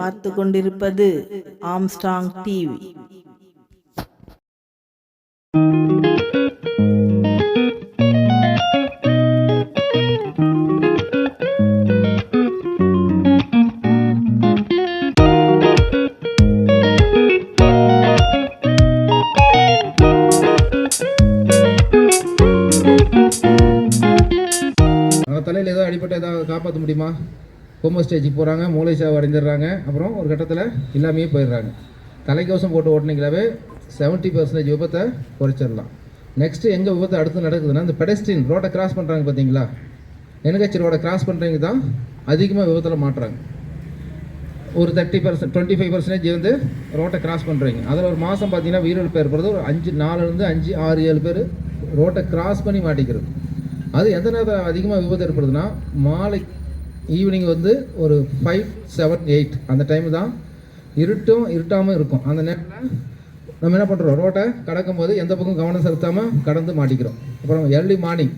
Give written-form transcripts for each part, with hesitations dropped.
பார்த்து கொண்டிருப்பது Armstrong TV. தலையில் ஏதாவது அடிப்பட்ட ஏதாவது காப்பாற்ற முடியுமா? கோமா ஸ்டேஜுக்கு போகிறாங்க, மூளை சாவு அடைந்துடுறாங்க, அப்புறம் ஒரு கட்டத்தில் இல்லாமையே போயிடுறாங்க. தலைக்கவசம் போட்டு ஓட்டினீங்களாவே 70% விபத்தை குறைச்சிடலாம். நெக்ஸ்ட்டு எங்கே விபத்து அடுத்து நடக்குதுன்னா, இந்த பெடஸ்ட்ரியன் ரோட்டை கிராஸ் பண்ணுறாங்க பார்த்தீங்களா, NH ரோடை கிராஸ் பண்ணுறவங்க தான் அதிகமாக விபத்தில் மாட்டுறாங்க. ஒரு 30% 25% வந்து ரோட்டை கிராஸ் பண்ணுறீங்க. அதில் ஒரு மாதம் பார்த்தீங்கன்னா உயிரிழப்பு ஏற்படுறது ஒரு 4 5 6 7 பேர் ரோட்டை கிராஸ் பண்ணி மாட்டிக்கிறது. அது எந்த நேரத்தில் அதிகமாக விபத்து ஏற்படுதுன்னா, மாலை ஈவினிங் வந்து ஒரு 5, 7, 8 அந்த டைம் தான் இருட்டாமல் இருக்கும். அந்த நேரத்தில் நம்ம என்ன பண்ணுறோம், ரோட்டை கடக்கும் போது எந்த பக்கம் கவனம் செலுத்தாமல் கடந்து மாட்டிக்கிறோம். அப்புறம் ஏர்லி மார்னிங்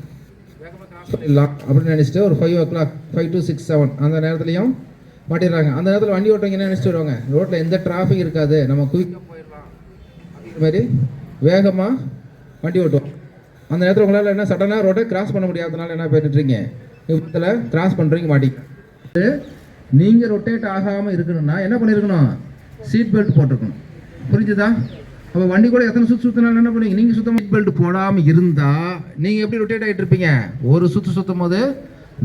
வேகமாக கிராஸ் பண்ணிடலாம் அப்படின்னு நினச்சிட்டு ஒரு 5 o'clock 5 to 6, 7 அந்த நேரத்துலையும் மாட்டிடுறாங்க. அந்த நேரத்தில் வண்டி ஓட்டுறவங்க என்ன நினச்சிட்டு வருவாங்க, ரோட்டில் எந்த டிராஃபிக் இருக்காது, நம்ம குயிக்காக போயிடலாம் அப்படிங்கிற மாதிரி வேகமாக வண்டி ஓட்டுவோம். அந்த நேரத்தில் உங்களால் என்ன சடனாக ரோட்டை கிராஸ் பண்ண முடியாதனால என்ன பண்ணிட்டுருங்க, விபத்தில் கிராஸ் பண்ணுறீங்க மாட்டிக்க. நீங்கள் ரொட்டேட் ஆகாமல் இருக்கணும்னா என்ன பண்ணியிருக்கணும், சீட் பெல்ட் போட்டிருக்கணும். புரிஞ்சுதா? அப்போ வண்டி கூட எத்தனை சுற்றினாலும் என்ன பண்ணுவீங்க, நீங்கள் சுத்தமாக சீட் பெல்ட் போடாமல் இருந்தால் நீங்கள் எப்படி ரொட்டேட் ஆகிட்டு இருப்பீங்க, ஒரு சுற்றும் போது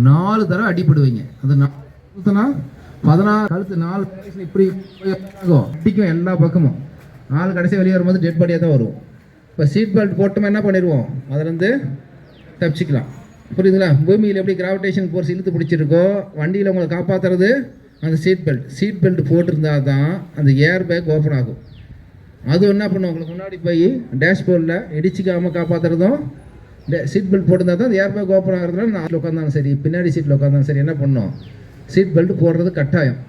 4 தடவை அடிப்படுவீங்க. அது சுற்றினா 16 கழுத்து 4 இப்படி ஆகும், அடிக்கும் எல்லா பக்கமும். ஆள் கடைசி வெளியே வரும்போது டெட் பாடியாக தான் வரும். இப்போ சீட் பெல்ட் போட்டோமே என்ன பண்ணிடுவோம், அதுலேருந்து தப்பிச்சிக்கலாம். புரியுதுங்களா? பூமியில் எப்படி கிராவிடேஷன் ஃபோர்ஸ் இழுத்து பிடிச்சிருக்கோ, வண்டியில் உங்களை காப்பாற்றுறது அந்த சீட் பெல்ட் போட்டிருந்தா தான் அந்த ஏர் பேக் ஓப்பன் ஆகும். அது என்ன பண்ணும், உங்களுக்கு முன்னாடி போய் டேஷ்போர்டில் இடிச்சிக்காமல் காப்பாற்றுறதும் சீட் பெல்ட் போட்டிருந்தா தான் அந்த ஏர் பேக் ஓப்பன் ஆகிறதுனால நான் உட்காந்தாலும் சரி, பின்னாடி சீட்டில் உட்காந்தாலும் சரி என்ன பண்ணணும், சீட் பெல்ட் போடுறது கட்டாயம்.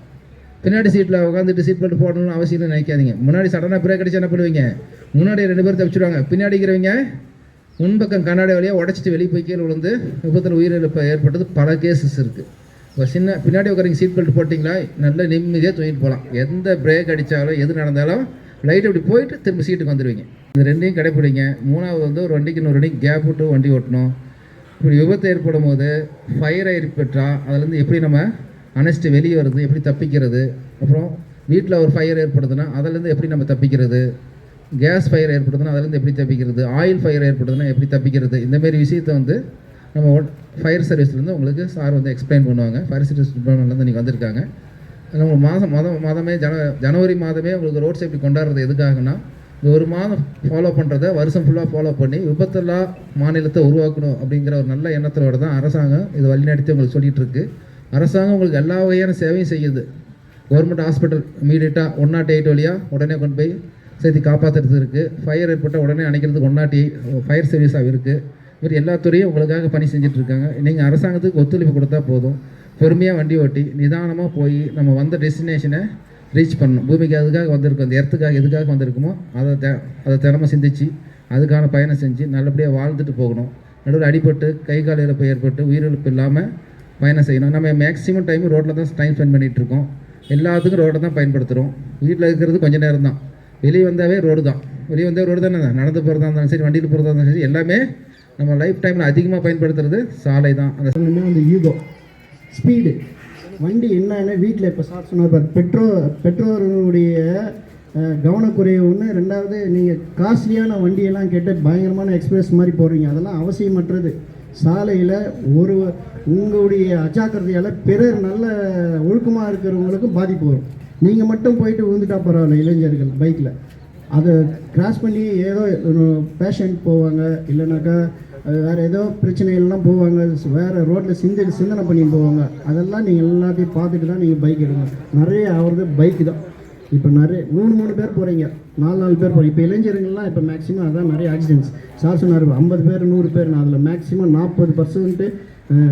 பின்னாடி சீட்டில் உட்காந்துட்டு சீட் பெல்ட் போடணும்னு அவசியம் நினைக்காதீங்க. முன்னாடி சடனாக பிரேக் அடிச்சு என்ன பண்ணுவீங்க, முன்னாடி 2 பேர் தப்பிச்சுடுவாங்க, பின்னாடி இருக்கிறவங்க முன்பக்கம் கண்ணாடி வழியாக உடச்சிட்டு வெளியே போய் கீழே விழுந்து விபத்தில் உயிரிழப்பு ஏற்பட்டது பல கேசஸ் இருக்குது. இப்போ பின்னாடி உட்காரங்க சீட் பெல்ட் போட்டிங்களா, நல்ல நிம்மதியாக தூங்கிட்டு போகலாம். எந்த பிரேக் அடித்தாலும் எது நடந்தாலும் லைட் அப்படி போயிட்டு திரும்ப சீட்டுக்கு வந்துடுவீங்க. இந்த ரெண்டையும் கடைப்பிடிங்க. 3வது வந்து ஒரு வண்டிக்கு இன்னொரு வண்டிக்கு கேப் விட்டு வண்டி ஓட்டணும். இப்படி விபத்து ஏற்படும் போது ஃபயர் ஏற்பட்டால் அதுலேருந்து எப்படி நம்ம அணைச்சிட்டு வெளியே வருது, எப்படி தப்பிக்கிறது, அப்புறம் வீட்டில் ஒரு ஃபயர் ஏற்படுதுன்னா அதுலேருந்து எப்படி நம்ம தப்பிக்கிறது, கேஸ் ஃபயர் ஏற்படுதுன்னா அதுலேருந்து எப்படி தப்பிக்கிறது, ஆயில் ஃபயர் ஏற்படுதுன்னா எப்படி தப்பிக்கிறது, இந்தமாரி விஷயத்தை வந்து நம்ம ஃபயர் சர்வீஸ்லேருந்து உங்களுக்கு சார் வந்து எக்ஸ்பிளைன் பண்ணுவாங்க. ஃபயர் சர்வீஸ் டிபார்ட்மெண்ட்லேருந்து நீங்கள் வந்திருக்காங்க. நம்ம மாதமே ஜனவரி மாதமே உங்களுக்கு ரோட் சேஃப்டி கொண்டாடுறது எதுக்காகனா, இந்த ஒரு மாதம் ஃபாலோ பண்ணுறதை வருஷம் ஃபுல்லாக ஃபாலோ பண்ணி விபத்தில்லா மாநிலத்தை உருவாக்கணும் அப்படிங்கிற ஒரு நல்ல எண்ணத்தோடு தான் அரசாங்கம் இது வழிநடத்தி உங்களுக்கு சொல்லிகிட்டு இருக்கு. அரசாங்கம் உங்களுக்கு எல்லா வகையான சேவையும் செய்யுது. கவர்மெண்ட் ஹாஸ்பிட்டல் இமீடியட்டாக 108 வழியாக உடனே கொண்டு போய் சேர்த்து காப்பாற்றுறது இருக்குது. ஃபயர் ஏற்பட்டால் உடனே அணைக்கிறதுக்கு 108 ஃபயர் சர்வீஸாக இருக்குது. இவர் எல்லா துறையும் உங்களுக்காக பணி செஞ்சிட்ருக்காங்க. நீங்கள் அரசாங்கத்துக்கு ஒத்துழைப்பு கொடுத்தா போதும். பொறுமையாக வண்டி ஓட்டி நிதானமாக போய் நம்ம வந்த டெஸ்டினேஷனை ரீச் பண்ணணும். பூமிக்கு அதுக்காக வந்திருக்கோம், அந்த இடத்துக்காக எதுக்காக வந்திருக்குமோ அதை திறமை சிந்திச்சு அதுக்கான பயணம் செஞ்சு நல்லபடியாக வாழ்ந்துட்டு போகணும். நடுவில் அடிபட்டு கை கால் இழப்பு ஏற்பட்டு உயிரிழப்பு இல்லாமல் பயணம் செய்யணும். நம்ம மேக்ஸிமம் டைம் ரோட்டில் தான் டைம் ஸ்பெண்ட் பண்ணிகிட்ருக்கோம். எல்லாத்துக்கும் ரோட்டை தான் பயன்படுத்துகிறோம். வீட்டில் இருக்கிறது கொஞ்சம் நேரம் தான், வெளியே வந்தாவே ரோடு தான். வெளியே வந்தால் ரோடு தானே, நடந்து போகிறதா இருந்தாலும் சரி, வண்டியில் போகிறதா இருந்தாலும் சரி, எல்லாமே நம்ம லைஃப் டைமில் அதிகமாக பயன்படுத்துறது சாலை தான். அந்த ஈகோ ஸ்பீடு வண்டி என்னன்னா, வீட்டில் இப்போ சார் சொன்னார், பெற்றோர்களுடைய கவனக்குறைவு ஒன்று. 2வது, நீங்கள் காஸ்ட்லியான வண்டியெல்லாம் கேட்டு பயங்கரமான எக்ஸ்பிரஸ் மாதிரி போடுறீங்க. அதெல்லாம் அவசியமற்றது. சாலையில் உங்களுடைய அஜாக்கிரதையால் பிறர் நல்ல ஒழுக்கமாக இருக்கிறவங்களுக்கும் பாதிப்பு வரும். நீங்கள் மட்டும் போயிட்டு விழுந்துட்டா பரவாயில்ல, இளைஞர்கள் பைக்கில் அதை கிராஸ் பண்ணி ஏதோ பேஷண்ட் போவாங்க, இல்லைனாக்கா வேறு ஏதோ பிரச்சனைகள்லாம் போவாங்க, வேறு ரோட்டில் சிந்தனை பண்ணி போவாங்க. அதெல்லாம் நீங்கள் எல்லாத்தையும் பார்த்துட்டு தான் நீங்கள் பைக் எடுக்கணும். நிறைய ஆகிறது பைக்கு தான். இப்போ நிறைய 3 பேர் போகிறீங்க, 4 பேர் போகிறீங்க. இப்போ இளைஞர்கள்லாம் இப்போ மேக்ஸிமம் அதான் நிறைய ஆக்சிடென்ட்ஸ். சார் சொன்னார் 50 பேர் 100 பேர், அதில் மேக்ஸிமம் 40%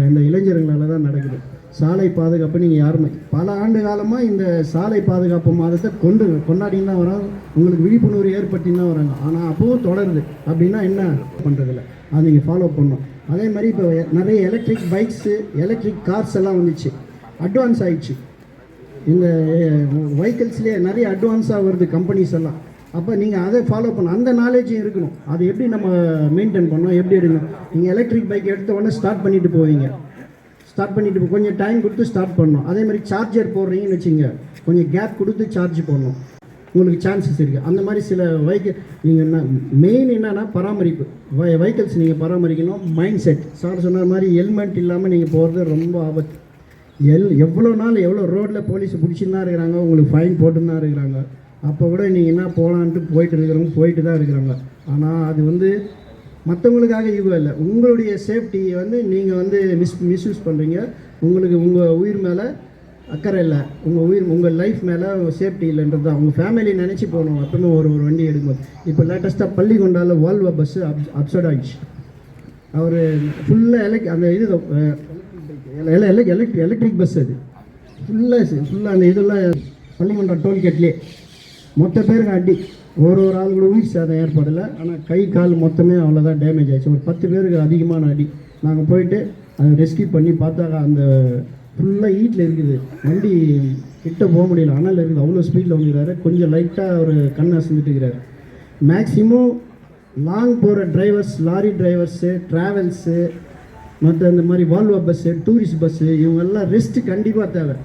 இந்த இளைஞர்களால் தான் நடக்குது. சாலை பாதுகாப்பு நீங்கள் யாருமே பல ஆண்டு காலமாக இந்த சாலை பாதுகாப்பு மாதத்தை கொண்டாடின்னு தான் வராங்க. உங்களுக்கு விழிப்புணர்வு ஏற்படுத்தின்னு தான் வராங்க. ஆனால் அப்போவும் தொடருது. அப்படின்னா என்ன பண்ணுறதில்ல, அதை நீங்கள் ஃபாலோ பண்ணணும். அதே மாதிரி இப்போ நிறைய எலக்ட்ரிக் பைக்ஸு, எலக்ட்ரிக் கார்ஸ் எல்லாம் வந்துச்சு, அட்வான்ஸ் ஆகிடுச்சு. இந்த வெஹிக்கிள்ஸ்லேயே நிறைய அட்வான்ஸாக வருது கம்பெனிஸ் எல்லாம். அப்போ நீங்கள் அதை ஃபாலோ பண்ணணும், அந்த நாலேஜும் இருக்கணும். அது எப்படி நம்ம மெயின்டைன் பண்ணோம், எப்படி எடுக்கணும். நீங்கள் எலக்ட்ரிக் பைக் எடுத்த உடனே ஸ்டார்ட் பண்ணிட்டு போவீங்க, ஸ்டார்ட் பண்ணிட்டு கொஞ்சம் டைம் கொடுத்து ஸ்டார்ட் பண்ணணும். அதே மாதிரி சார்ஜர் போடுறீங்கன்னு வச்சுங்க, கொஞ்சம் கேப் கொடுத்து சார்ஜ் பண்ணணும், உங்களுக்கு சான்சஸ் இருக்குது. அந்த மாதிரி சில நீங்கள் மெயின் என்னென்னா பராமரிப்பு, வெஹிக்கிள்ஸ் நீங்கள் பராமரிக்கணும். மைண்ட் செட், சார் சொன்ன மாதிரி ஹெல்மெட் இல்லாமல் நீங்கள் போகிறது ரொம்ப ஆபத்து. எவ்வளோ நாள் எவ்வளோ ரோட்டில் போலீஸ் பிடிச்சின்னு தான் இருக்கிறாங்க, உங்களுக்கு ஃபைன் போட்டுன்னு தான் இருக்கிறாங்க. அப்போ கூட நீங்கள் என்ன போகலான்ட்டு போயிட்டு தான் இருக்கிறாங்க. ஆனால் அது வந்து மற்றவங்களுக்காக ஈகோ இல்லை, உங்களுடைய சேஃப்டியை வந்து நீங்கள் மிஸ்யூஸ் பண்ணுறீங்க. உங்களுக்கு உங்கள் உயிர் மேலே அக்கறை இல்லை, உங்கள் லைஃப் மேலே சேஃப்டி இல்லைன்றது தான். உங்கள் ஃபேமிலி நினச்சி போகணும் எப்பவுமே ஒரு வண்டி எடுக்கும்போது. இப்போ லேட்டஸ்ட்டாக பள்ளிக்கொண்டால வால்வோ பஸ்ஸு அப்சைட் ஆகிடுச்சு. அவர் ஃபுல்லாக அந்த இது எலக்ட்ரிக் பஸ், அது ஃபுல்லாக அந்த இதெல்லாம் பள்ளிக்கொண்டா டோல்கேட்லேயே மொத்த பேருக்கு அடி. ஒரு ஆள் கூட உயிர் சேதம் ஏற்படலை, ஆனால் கை கால் மொத்தமே அவ்வளோதான் டேமேஜ் ஆகிடுச்சு. ஒரு 10 பேருக்கு அதிகமான அடி. நாங்கள் போயிட்டு அதை ரெஸ்கியூ பண்ணி பார்த்தாக்கா அந்த ஃபுல்லாக ஹீட்டில் இருக்குது, வண்டி கிட்ட போக முடியல, அனல் இருக்குது, அவ்வளோ ஸ்பீடில் வந்துக்கிறாரு. கொஞ்சம் லைட்டாக ஒரு கண் அசந்துட்டு இருக்கிறாரு. மேக்ஸிமம் லாங் போகிற டிரைவர்ஸ், லாரி டிரைவர்ஸு, ட்ராவல்ஸு, மற்ற இந்த மாதிரி வால்வோ பஸ்ஸு, டூரிஸ்ட் பஸ்ஸு, இவங்கெல்லாம் ரெஸ்ட்டு கண்டிப்பாக தேவை.